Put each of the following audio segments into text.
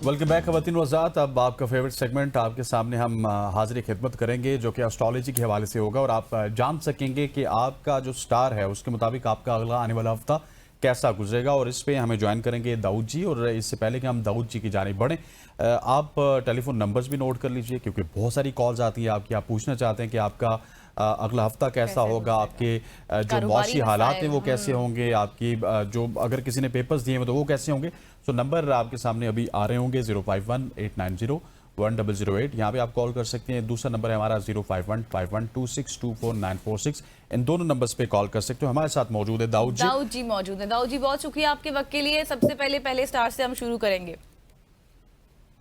Welcome back खवातीन व हज़रात। अब आपका फेवरेट सेगमेंट आपके सामने हम हाजिर खिदमत करेंगे जो कि एस्ट्रोलॉजी के हवाले से होगा और आप जान सकेंगे कि आपका जो स्टार है उसके मुताबिक आपका अगला आने वाला हफ्ता कैसा गुजरेगा। और इस पे हमें ज्वाइन करेंगे दाऊद जी। और इससे पहले कि हम दाऊद जी की जानिब बढ़ें, आप टेलीफोन नंबर्स भी नोट कर लीजिए क्योंकि बहुत सारी कॉल्स आती हैं आपकी। आप पूछना चाहते हैं कि आपका अगला हफ्ता कैसा होगा, आपके जो कारोबारी मौशी हालात हैं मसाइल। वो कैसे होंगे, आपकी जो अगर किसी ने पेपर्स दिए हैं तो वो कैसे होंगे। सो नंबर आपके सामने अभी आ रहे होंगे 051-890-1008। यहाँ पे आप कॉल कर सकते हैं। दूसरा नंबर है हमारा 051-5126249446। इन दोनों नंबर्स पे कॉल कर सकते हो। हमारे साथ मौजूद है दाऊद जी। दाऊद जी मौजूद है। दाऊद जी बहुत शुक्रिया आपके वक्त के लिए। सबसे पहले स्टार से हम शुरू करेंगे।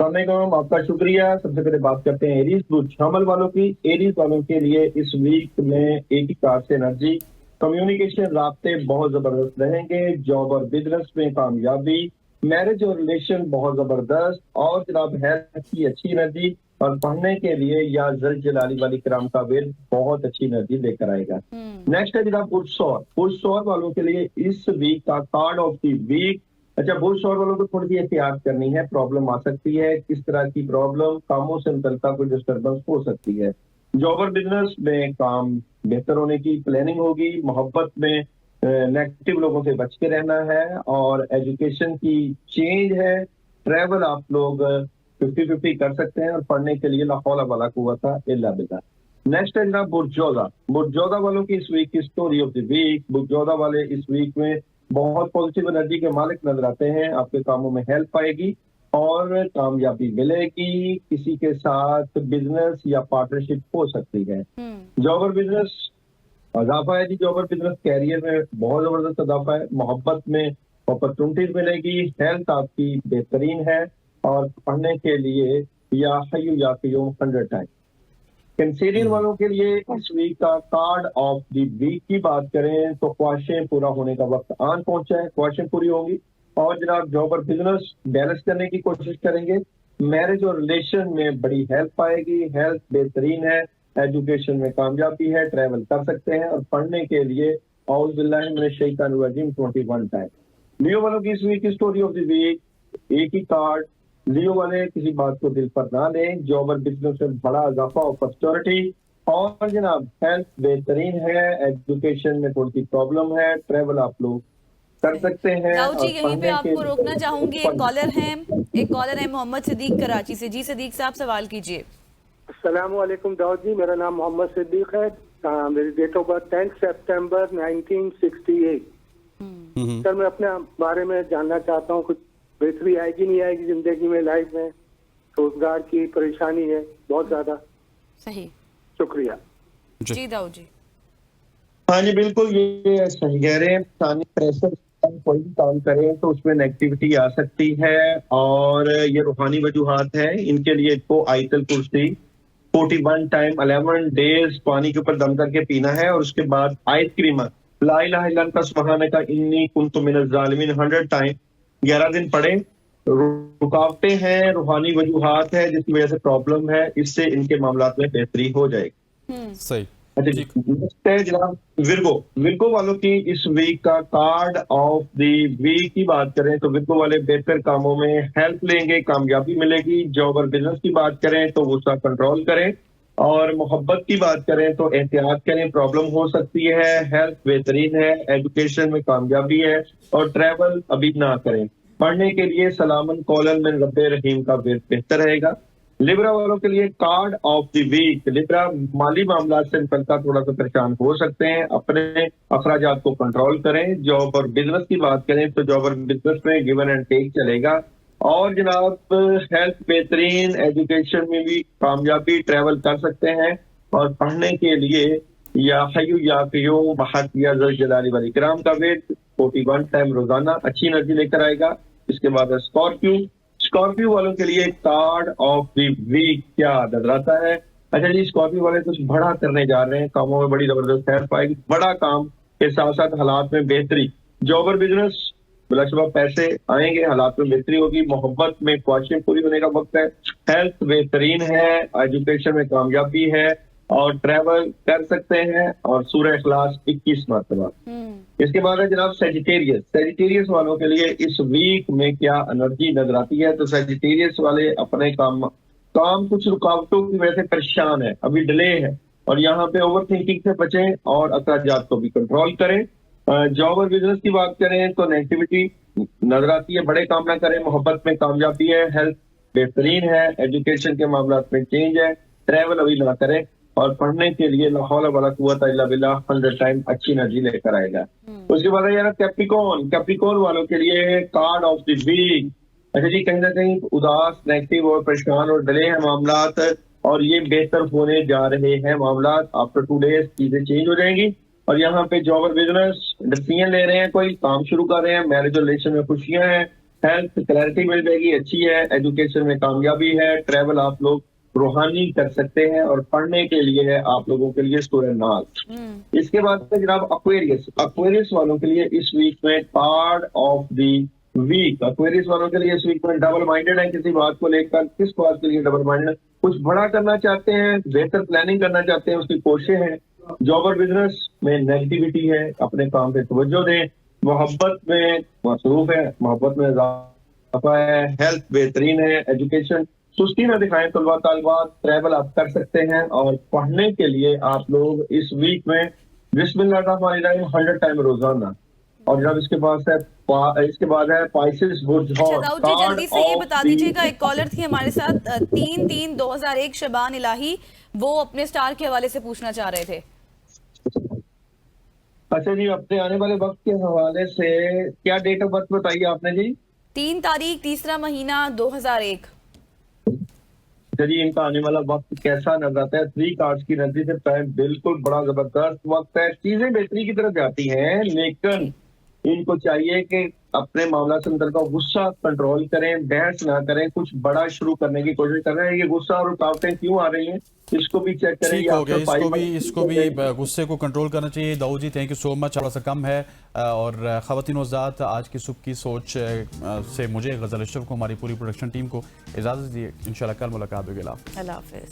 अस्सलामुअलैकुम, आपका शुक्रिया। सबसे पहले बात करते हैं एरीज बुध शामिल वालों की। एरीज वालों के लिए इस वीक में एक ही कार से एनर्जी, कम्युनिकेशन, राब्ते बहुत जबरदस्त रहेंगे। जॉब और बिजनेस में कामयाबी, मैरिज और रिलेशन बहुत जबरदस्त, और जनाब हेल्थ की अच्छी एनर्जी, और पढ़ने के लिए या जल जलाली वाली कराम का वेल बहुत अच्छी एनर्जी लेकर आएगा। नेक्स्ट है जनाब बुध सौर वालों के लिए इस वीक का कार्ड ऑफ द वीक। अच्छा, बुध सौर वालों को थोड़ी सी एहतियात करनी है, प्रॉब्लम आ सकती है। किस तरह की प्रॉब्लम? कामों से मुतल्लिका कोई डिस्टर्बेंस हो सकती है। जॉब और बिजनेस में काम बेहतर होने की प्लानिंग होगी। मोहब्बत में नेगेटिव लोगों से बच के रहना है, और एजुकेशन की चेंज है। ट्रैवल आप लोग 50-50 कर सकते हैं, और पढ़ने के लिए ला हौला वला कुव्वता इल्ला बिल्लाह। नेक्स्ट है जनाब बुर्जोदा वालों की इस वीक की स्टोरी ऑफ द वीक। बुर्जोदा वाले इस वीक में बहुत पॉजिटिव एनर्जी के मालिक नजर आते हैं। आपके कामों में हेल्प आएगी और कामयाबी मिलेगी। किसी के साथ बिजनेस या पार्टनरशिप हो सकती है। जॉब और बिजनेस अजाफा है जी। जॉब और बिजनेस कैरियर में बहुत जबरदस्त अजाफा है। मोहब्बत में अपॉर्चुनिटीज मिलेगी। हेल्थ आपकी बेहतरीन है, और पढ़ने के लिए या हय्यु या क़य्यूम 100 टाइम। कैंसेरियन वालों के लिए इस वीक का कार्ड ऑफ द वीक की बात करें तो ख्वाहिशें पूरा होने का वक्त आन पहुंचा है। ख्वाहिशें पूरी होंगी, और जनाब जॉब और बिजनेस बैलेंस करने की कोशिश करेंगे। मैरिज और रिलेशन में बड़ी हेल्प आएगी। हेल्थ बेहतरीन है। एजुकेशन में कामयाबी है। ट्रैवल कर सकते हैं, और पढ़ने के लिए औज़ बिल्लाहि मिनश शैतानिर रजीम 21 टाइम। लियो वालों की इस वीक की स्टोरी ऑफ द वीक, एक ही कार्ड। लियो वाले किसी बात को दिल पर ना लें। जॉब और बिजनेस में बड़ा इजाफा और अपॉर्चुनिटी, और जनाब हेल्थ बेहतरीन है। एजुकेशन में थोड़ी सी प्रॉब्लम है। ट्रैवल आप लोग कर सकते हैं, दाऊद जी और यहीं पे पढ़ने के आपको रोकना चाहूंगी। एक कॉलर है मोहम्मद सिद्दीक कराची से। जी सिद्दीक साहब सवाल कीजिए। अस्सलाम वालेकुम दाऊद जी, मेरा नाम मोहम्मद सिद्दीक है। मेरी डेट ऑफ बर्थ 10 सितंबर 1968। सर, मैं अपने बारे में जानना चाहता हूँ, कुछ बेहतरी आएगी नहीं आएगी जिंदगी में, लाइफ में? रोजगार की परेशानी है बहुत ज्यादा। सही, शुक्रिया जी दाऊद जी। हाँ जी, बिल्कुल ये सही कह रहे हैं। प्रेशर कोई भी काम करें तो उसमें नेगेटिविटी आ सकती है, और ये रूहानी वजूहात है। इनके लिए इसको आयतल कुर्सी 41 टाइम 11 डेज पानी के ऊपर दम करके पीना है, और उसके बाद आयत करीमा ला इलाहा इल्लल्लाह सुब्हानका इन्नी कुन्तु मिनज़ ज़ालिमीन 100 टाइम 11 दिन पढ़े। रुकावटें हैं, रूहानी वजूहात है जिसकी वजह से प्रॉब्लम है, इससे इनके मामलात में बेहतरी हो जाएगी। सही। अच्छा, नेक्स्ट है जनाब विर्गो वालों की इस वीक का कार्ड ऑफ द वीक की बात करें तो विर्गो वाले बेहतर कामों में हेल्प लेंगे, कामयाबी मिलेगी। जॉब और बिजनेस की बात करें तो गुस्सा कंट्रोल करें, और मोहब्बत की बात करें तो एहतियात करें, प्रॉब्लम हो सकती है। हेल्थ बेहतरीन है। एजुकेशन में कामयाबी है, और ट्रैवल अभी ना करें। पढ़ने के लिए सलामन कौलन में रब्बे रहीम का वेद बेहतर रहेगा। लिब्रा वालों के लिए card of the week. Libra माली मामला से निकलता थोड़ा सा परेशान हो सकते हैं। अपने अखराजात को कंट्रोल करें। जॉब और बिजनेस की बात करें तो जॉब और बिजनेस में गिवन एंड टेक चलेगा, और जनाब हेल्थ बेहतरीन। एजुकेशन में भी कामयाबी। ट्रैवल कर सकते हैं, और पढ़ने के लिए या हय्यु या क़य्यूम अहद या ज़ल जलाली वल इकराम का वेट 41 टाइम रोजाना अच्छी एनर्जी लेकर आएगा। इसके बाद स्कॉर्पियो वालों के लिए कार्ड ऑफ द वीक क्या नजर आता है? अच्छा जी, स्कॉर्पियो वाले कुछ बड़ा करने जा रहे हैं। कामों में बड़ी जबरदस्त हेल्प आएगी। बड़ा काम के साथ साथ हालात में बेहतरी। जॉब और बिजनेस बिलाशुबा पैसे आएंगे, हालात में बेहतरी होगी। मोहब्बत में ख्वाहिशें पूरी होने का वक्त है। हेल्थ बेहतरीन है। एजुकेशन में कामयाबी है, और ट्रैवल कर सकते हैं, और सूरह इखलास 21 मरतबा। इसके बाद है जनाब सेजिटेरियस। सेजिटेरियस वालों के लिए इस वीक में क्या एनर्जी नजर आती है? तो सेजिटेरियस वाले अपने काम कुछ रुकावटों की वजह से परेशान है, अभी डिले है, और यहाँ पे ओवर थिंकिंग से बचें और अखराजात को भी कंट्रोल करें। जॉब और बिजनेस की बात करें तो नेगेटिविटी नजर आती है, बड़े काम ना करें। मोहब्बत में कामयाबी है, हेल्थ बेहतरीन है, एजुकेशन के मामला में चेंज है, ट्रैवल अभी ना करें, और पढ़ने के लिए ला हौला वला कुव्वत इल्ला बिल्लाह 100 टाइम अच्छी एनर्जी लेकर आएगा। उसके बाद है यार कैप्रिकॉर्न वालों के लिए कार्ड ऑफ द वीक। अच्छा जी, कहीं ना कहीं उदास, नेगेटिव और परेशान और डले हैं मामलात, और ये बेहतर होने जा रहे हैं मामलात। आफ्टर 2 डेज चीजें चेंज हो जाएंगी, और यहाँ पे जॉब और बिजनेस डिसीजन ले रहे हैं, कोई काम शुरू कर रहे हैं, मैरिज और रिलेशन में खुशियां हैं, हेल्थ क्लैरिटी मिल जाएगी, अच्छी है, एजुकेशन में कामयाबी है, ट्रैवल आप लोग रूहानी कर सकते हैं, और पढ़ने के लिए है आप लोगों के लिए सूरह नाल। इसके बाद है जनाब एक्वेरियस वालों के लिए इस वीक में card of the week. Aquarius वालों के लिए इस वीक में डबल माइंडेड है, किसी बात को लेकर। किस बात के लिए डबल माइंडेड? कुछ बड़ा करना चाहते हैं, बेहतर प्लानिंग करना चाहते हैं, उसकी कोशिशें हैं। जॉब और बिजनेस में नेगेटिविटी है, अपने काम पे तवज्जो दें। मोहब्बत में मसरूफ है, मोहब्बत में इजाफा है, हेल्थ बेहतरीन है, एजुकेशन सुस्ती न दिखाएं, तलबा तालिबात ट्रैवल आप कर सकते हैं, और पढ़ने के लिए आप लोग इस वीक में बिस्मिल्लाह 100 टाइम रोजाना। और जब इसके बाद है पाइसेस बुर्ज। अच्छा दाऊद जी, जल्दी से ये बता दीजिएगा, एक कॉलर थी हमारे साथ 3/3/2001 शबान इलाही, वो अपने स्टार के हवाले से पूछना चाह रहे थे। अच्छा जी, अपने आने वाले वक्त के हवाले से क्या डेट ऑफ बर्थ बताइए आपने जी? 3 तारीख 3रा महीना 2001। अच्छा जी, इनका आने वाला वक्त कैसा नजर आता है? 3 कार्ड्स की नजर से टाइम बिल्कुल बड़ा जबरदस्त वक्त है, चीजें बेहतरी की तरफ जाती हैं, लेकिन इनको चाहिए कि अपने मामला से अंदर का गुस्सा कंट्रोल करें, बहस ना करें, कुछ बड़ा शुरू करने की कोशिश कर रहे हैं। ये गुस्सा और रुकावटें क्यों आ रही हैं, इसको भी चेक करें। ठीक हो गया, इसको भी गुस्से को कंट्रोल करना चाहिए। दाऊद जी, थैंक यू सो मच। थोड़ा सा कम है, और ख़वातीन वज़ात आज की सुबह की सोच से मुझे, गज़ल अशरफ को, हमारी पूरी प्रोडक्शन टीम को इजाज़त दिए। इंशाल्लाह कल मुलाकात होगी। अल्लाह हाफ़िज़।